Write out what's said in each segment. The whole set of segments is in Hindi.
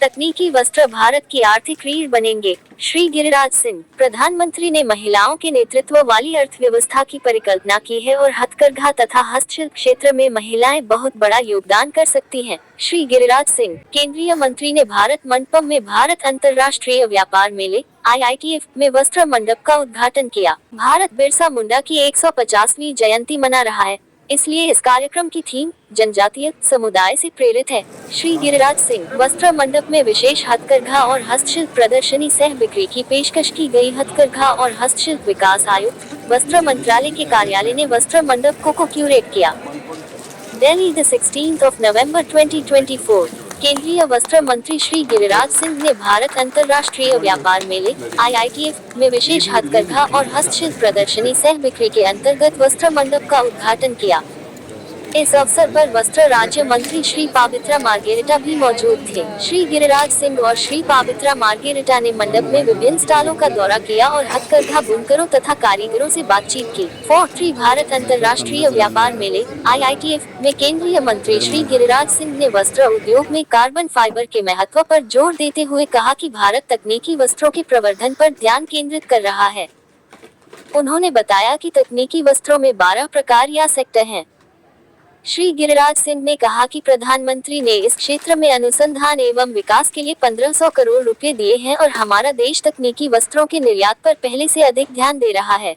तकनीकी वस्त्र भारत की आर्थिक रीढ़ बनेंगे, श्री गिरिराज सिंह। प्रधानमंत्री ने महिलाओं के नेतृत्व वाली अर्थव्यवस्था की परिकल्पना की है और हथकरघा तथा हस्तशिल्प क्षेत्र में महिलाएं बहुत बड़ा योगदान कर सकती हैं। श्री गिरिराज सिंह। केंद्रीय मंत्री ने भारत मंडपम में भारत अंतर्राष्ट्रीय व्यापार मेले IITF में वस्त्र मंडप का उद्घाटन किया। भारत बिरसा मुंडा की 150वीं जयंती मना रहा है, इसलिए इस कार्यक्रम की थीम जनजातीय समुदाय से प्रेरित है। श्री गिरिराज सिंह। वस्त्र मंडप में विशेष हथकरघा और हस्तशिल्प प्रदर्शनी सह बिक्री की पेशकश की गई। हथकरघा और हस्तशिल्प विकास आयुक्त, वस्त्र मंत्रालय के कार्यालय ने वस्त्र मंडप को क्यूरेट किया। दिल्ली, 16 नवंबर 2024। केंद्रीय वस्त्र मंत्री श्री गिरिराज सिंह ने भारत अंतर्राष्ट्रीय व्यापार मेले IITF में विशेष हथकरघा और हस्तशिल्प प्रदर्शनी सह बिक्री के अंतर्गत वस्त्र मंडप का उद्घाटन किया। इस अवसर पर वस्त्र राज्य मंत्री श्री पाबित्रा मार्गेरिटा भी मौजूद थे। श्री गिरिराज सिंह और श्री पाबित्रा मार्गेरिटा ने मंडप में विभिन्न स्टॉलों का दौरा किया और हथकरघा बुनकरों तथा कारीगरों से बातचीत की। 43 भारत अंतर्राष्ट्रीय व्यापार मेले IITF में केंद्रीय मंत्री श्री गिरिराज सिंह ने वस्त्र उद्योग में कार्बन फाइबर के महत्व पर जोर देते हुए कहा कि भारत तकनीकी वस्त्रों के प्रवर्धन पर ध्यान केंद्रित कर रहा है। उन्होंने बताया कि तकनीकी वस्त्रों में 12 प्रकार या सेक्टर हैं। श्री गिरिराज सिंह ने कहा कि प्रधानमंत्री ने इस क्षेत्र में अनुसंधान एवं विकास के लिए 1500 करोड़ रुपए दिए हैं और हमारा देश तकनीकी वस्त्रों के निर्यात पर पहले से अधिक ध्यान दे रहा है।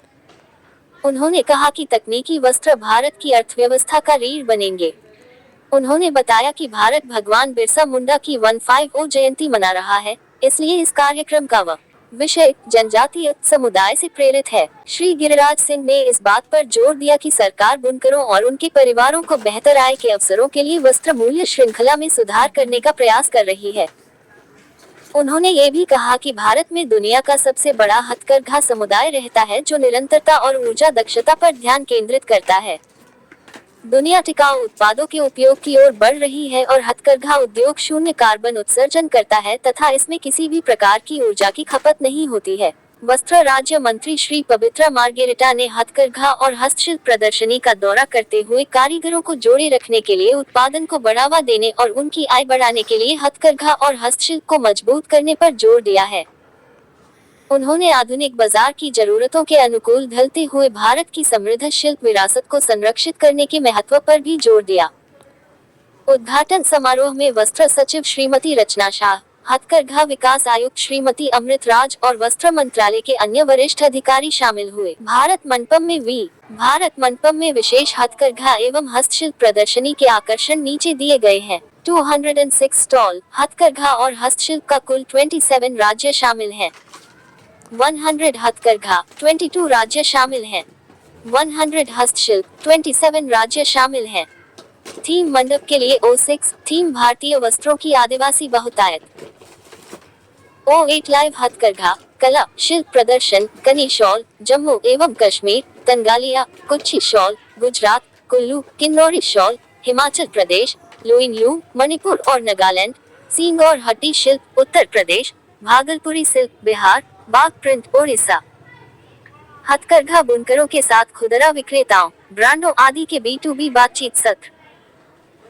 उन्होंने कहा कि तकनीकी वस्त्र भारत की अर्थव्यवस्था का रीढ़ बनेंगे। उन्होंने बताया कि भारत भगवान बिरसा मुंडा की 150 जयंती मना रहा है, इसलिए इस कार्यक्रम का विषय जनजातीय समुदाय से प्रेरित है। श्री गिरिराज सिंह ने इस बात पर जोर दिया कि सरकार बुनकरों और उनके परिवारों को बेहतर आय के अवसरों के लिए वस्त्र मूल्य श्रृंखला में सुधार करने का प्रयास कर रही है। उन्होंने ये भी कहा कि भारत में दुनिया का सबसे बड़ा हथकरघा समुदाय रहता है जो निरंतरता और ऊर्जा दक्षता पर ध्यान केंद्रित करता है। दुनिया टिकाऊ उत्पादों के उपयोग की ओर बढ़ रही है और हथकरघा उद्योग शून्य कार्बन उत्सर्जन करता है तथा इसमें किसी भी प्रकार की ऊर्जा की खपत नहीं होती है। वस्त्र राज्य मंत्री श्री पबित्रा मार्गेरिटा ने हथकरघा और हस्तशिल्प प्रदर्शनी का दौरा करते हुए कारीगरों को जोड़े रखने के लिए, उत्पादन को बढ़ावा देने और उनकी आय बढ़ाने के लिए हथकरघा और हस्तशिल्प को मजबूत करने पर जोर दिया है। उन्होंने आधुनिक बाजार की जरूरतों के अनुकूल ढलते हुए भारत की समृद्ध शिल्प विरासत को संरक्षित करने के महत्व पर भी जोर दिया। उद्घाटन समारोह में वस्त्र सचिव श्रीमती रचना शाह, हथकरघा विकास आयुक्त श्रीमती अमृत राज और वस्त्र मंत्रालय के अन्य वरिष्ठ अधिकारी शामिल हुए। भारत मंडपम में विशेष हथकरघा एवं हस्तशिल्प प्रदर्शनी के आकर्षण नीचे दिए गए हैं। 206 स्टॉल। हथकरघा और हस्तशिल्प का कुल 27 राज्य शामिल हैं। 100 हथकरघा, 22 राज्य शामिल हैं। 100 हस्तशिल्प, 27 राज्य शामिल हैं। थीम मंडप के लिए O6 थीम भारतीय वस्त्रों की आदिवासी बहुतायत। O8 लाइव हथकरघा कला शिल्प प्रदर्शन कनी शॉल जम्मू एवं कश्मीर, तंगालिया कुच्ची शॉल गुजरात, कुल्लू किन्नौरी शॉल हिमाचल प्रदेश, लोइनलू मणिपुर और नागालैंड, सींग और हड्डी शिल्प उत्तर प्रदेश, भागलपुरी सिल्क बिहार, बाग प्रिंट ओडिशा। हथकरघा बुनकरों के साथ खुदरा विक्रेताओं, ब्रांडों आदि के B2B बातचीत सत्र।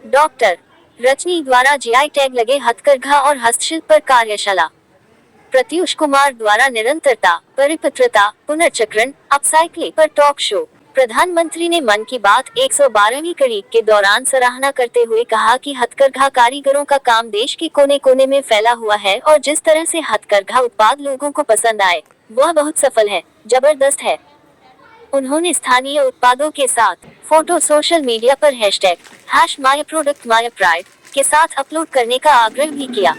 डॉक्टर रजनी द्वारा GI टैग लगे हथकरघा और हस्तशिल्प पर कार्यशाला। प्रत्युष कुमार द्वारा निरंतरता, परिपत्रता, पुनर्चक्रण, अपसाइक्लिंग पर टॉक शो। प्रधानमंत्री ने मन की बात 112वीं कड़ी के दौरान सराहना करते हुए कहा कि हथकरघा कारीगरों का काम देश के कोने कोने में फैला हुआ है और जिस तरह से हथकरघा उत्पाद लोगों को पसंद आए, वह बहुत सफल है, जबरदस्त है। उन्होंने स्थानीय उत्पादों के साथ फोटो सोशल मीडिया पर #myproductmypride के साथ अपलोड करने का आग्रह भी किया।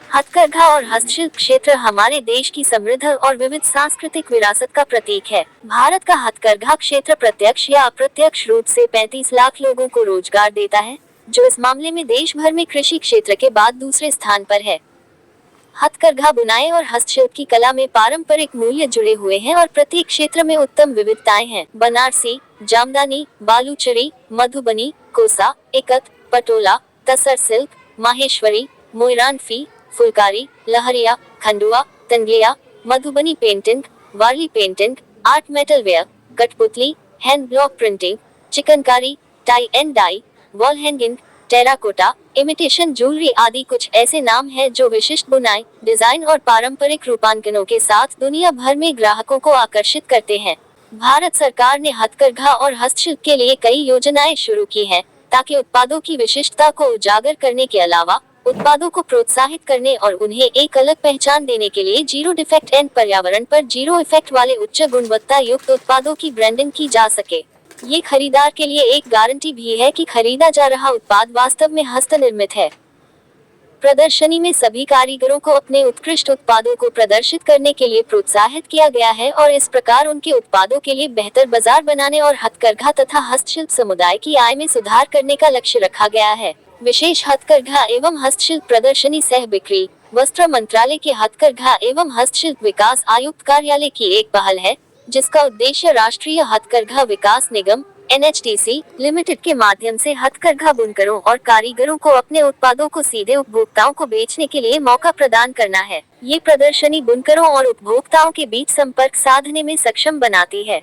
हथकरघा और हस्तशिल्प क्षेत्र हमारे देश की समृद्ध और विविध सांस्कृतिक विरासत का प्रतीक है। भारत का हथकरघा क्षेत्र प्रत्यक्ष या अप्रत्यक्ष रूप से 35 लाख लोगों को रोजगार देता है, जो इस मामले में देश भर में कृषि क्षेत्र के बाद दूसरे स्थान पर है। हथकरघा बुनाई और हस्तशिल्प की कला में पारंपरिक मूल्य जुड़े हुए हैं और प्रत्येक क्षेत्र में उत्तम विविधताएं हैं। Banarasi, jamdani, Baluchari, Madhubani, Kosa, Ikat, Patola, tussar silk, Maheshwari, Moirangphee, Phulkari, Leheriya, Khandua, Tangia, Madhubani painting, Warli painting, art metal ware, kathputli, hand block printing, Chikankari, tie and dye, wall hanging, terracotta, imitation jewellery आदि कुछ ऐसे नाम हैं जो विशिष्ट बुनाई, डिजाइन और पारंपरिक रूपांकनों के साथ दुनिया भर में ग्राहकों को आकर्षित करते हैं। भारत सरकार ने हथकरघा और हस्तशिल्प के लिए कई योजनाएं शुरू की हैं, ताकि उत्पादों की विशिष्टता को उजागर करने के अलावा उत्पादों को प्रोत्साहित करने और उन्हें एक अलग पहचान देने के लिए जीरो डिफेक्ट एंड पर्यावरण पर जीरो इफेक्ट वाले उच्च गुणवत्ता युक्त उत्पादों की ब्रांडिंग की जा सके। ये खरीदार के लिए एक गारंटी भी है कि खरीदा जा रहा उत्पाद वास्तव में हस्तनिर्मित है। प्रदर्शनी में सभी कारीगरों को अपने उत्कृष्ट उत्पादों को प्रदर्शित करने के लिए प्रोत्साहित किया गया है और इस प्रकार उनके उत्पादों के लिए बेहतर बाजार बनाने और हथकरघा तथा हस्तशिल्प समुदाय की आय में सुधार करने का लक्ष्य रखा गया है। विशेष हथकरघा एवं हस्तशिल्प प्रदर्शनी सह बिक्री वस्त्र मंत्रालय के हथकरघा एवं हस्तशिल्प विकास आयुक्त कार्यालय की एक पहल है, जिसका उद्देश्य राष्ट्रीय हथकरघा विकास निगम NHTC लिमिटेड के माध्यम से हथकरघा बुनकरों और कारीगरों को अपने उत्पादों को सीधे उपभोक्ताओं को बेचने के लिए मौका प्रदान करना है। ये प्रदर्शनी बुनकरों और उपभोक्ताओं के बीच संपर्क साधने में सक्षम बनाती है।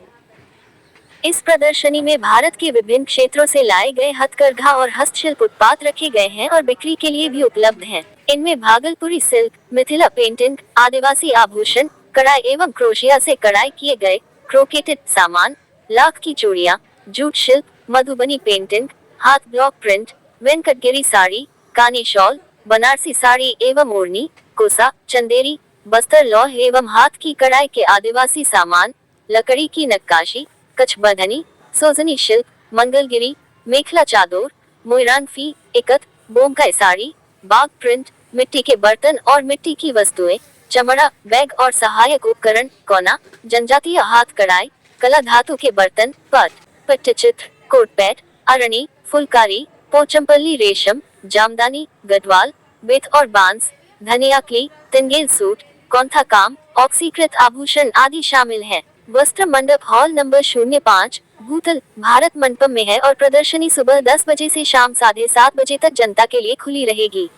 इस प्रदर्शनी में भारत के विभिन्न क्षेत्रों से लाए गए हथकरघा और हस्तशिल्प उत्पाद रखे गए हैं और बिक्री के लिए भी उपलब्ध हैं। इनमें भागलपुरी सिल्क, मिथिला पेंटिंग, आदिवासी आभूषण, कढ़ाई एवं क्रोशिया से कढ़ाई किए गए क्रोकेटेड सामान, लाख की चूड़ियां, जूट शिल्प, मधुबनी पेंटिंग, हाथ ब्लॉक प्रिंट, वेंकटगिरी साड़ी, कानी शॉल, बनारसी साड़ी एवं ओढ़नी, कोसा, चंदेरी, बस्तर लौह एवं हाथ की कढ़ाई के आदिवासी सामान, लकड़ी की नक्काशी, कच्छ बंधनी, सोजनी शिल्प, मंगलगिरी, मेखला चादर, मोइरांगफी, इकत, बोमकाई साड़ी, बाग प्रिंट, मिट्टी के बर्तन और मिट्टी की वस्तुएं, चमड़ा, बैग और सहायक उपकरण, कोना, जनजातीय हाथ कढ़ाई, कला धातु के बर्तन, पट्टचित्र, कोटपैट, अरणी, फुलकारी, पोचमपल्ली रेशम, जामदानी, गढ़वाल, बेत और बांस, धनियाकली, तिनगेल सूट, कौंथा काम, ऑक्सीकृत आभूषण आदि शामिल हैं। वस्त्र मंडप हॉल नंबर 05, भूतल, भारत मंडपम में है और प्रदर्शनी सुबह 10 बजे से शाम 7:30 बजे तक जनता के लिए खुली रहेगी।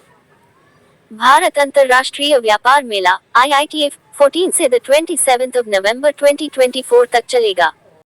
भारत अंतर्राष्ट्रीय व्यापार मेला IITF 14 से 27 नवंबर 2024 तक चलेगा।